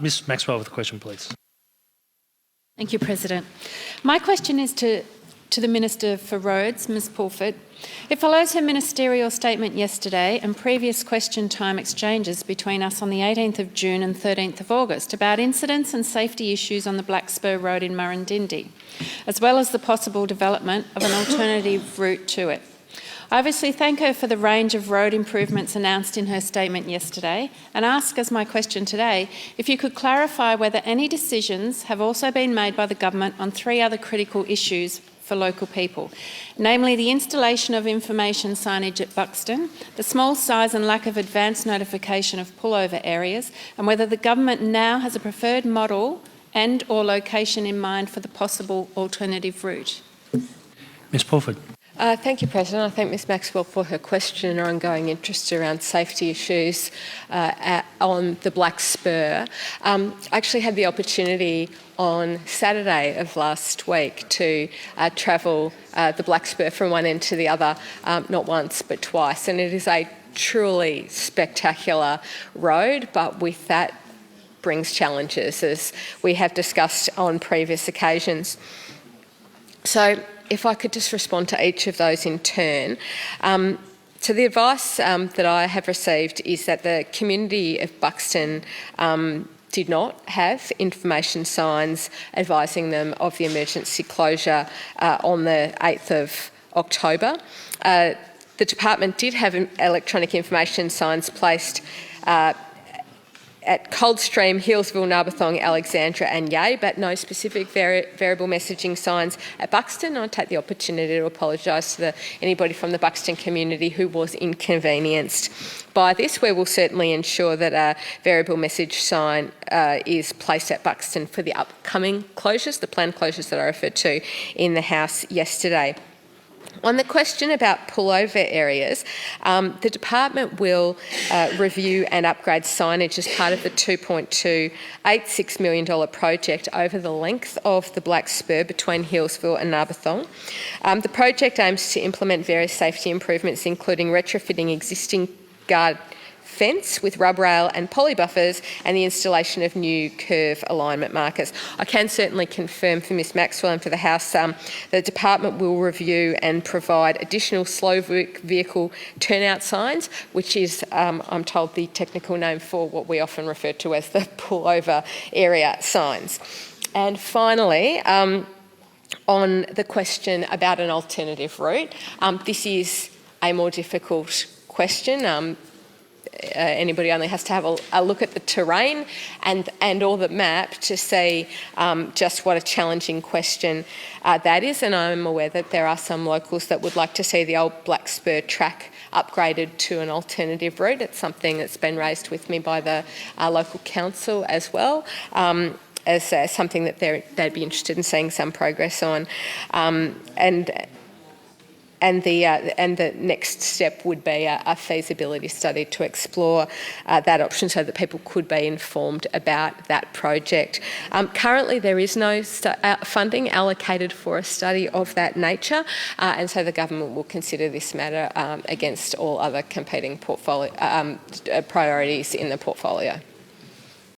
Ms Maxwell with a question, please. Thank you, President. My question is to the Minister for Roads, Ms Pulford. It follows her ministerial statement yesterday and previous question time exchanges between us on the 18th of June and 13th of August about incidents and safety issues on the Black Spur Road in Murrindindi, as well as the possible development of an alternative route to it. I obviously thank her for the range of road improvements announced in her statement yesterday and ask, as my question today, if you could clarify whether any decisions have also been made by the government on 3 other critical issues for local people, namely the installation of information signage at Buxton, the small size and lack of advance notification of pullover areas, and whether the government now has a preferred model and or location in mind for the possible alternative route. Ms Pulford. Thank you, President. I thank Ms Maxwell for her question and her ongoing interest around safety issues on the Black Spur. I actually had the opportunity on Saturday of last week to travel the Black Spur from one end to the other, not once but twice, and it is a truly spectacular road, but with that brings challenges, as we have discussed on previous occasions. So if I could just respond to each of those in turn. So the advice that I have received is that the community of Buxton did not have information signs advising them of the emergency closure on the 8th of October. The department did have electronic information signs placed at Coldstream, Healesville, Narberthong, Alexandra and Yea, but no specific variable messaging signs at Buxton. I take the opportunity to apologise to anybody from the Buxton community who was inconvenienced by this. We will certainly ensure that a variable message sign is placed at Buxton for the upcoming closures, the planned closures that I referred to in the House yesterday. On the question about pullover areas, the department will review and upgrade signage as part of the $2.286 million project over the length of the Black Spur between Healesville and Narberthong. The project aims to implement various safety improvements, including retrofitting existing guard fence with rub rail and poly buffers and the installation of new curve alignment markers. I can certainly confirm for Ms Maxwell and for the House the department will review and provide additional slow vehicle turnout signs, which is, I'm told, the technical name for what we often refer to as the pullover area signs. And finally, on the question about an alternative route, this is a more difficult question. Anybody only has to have a look at the terrain and or the map to see just what a challenging question that is. And I'm aware that there are some locals that would like to see the old Black Spur track upgraded to an alternative route. It's something that's been raised with me by the local council as well. As something that they'd be interested in seeing some progress on. And the next step would be a feasibility study to explore that option so that people could be informed about that project. Currently, there is no funding allocated for a study of that nature, and so the government will consider this matter against all other competing priorities in the portfolio.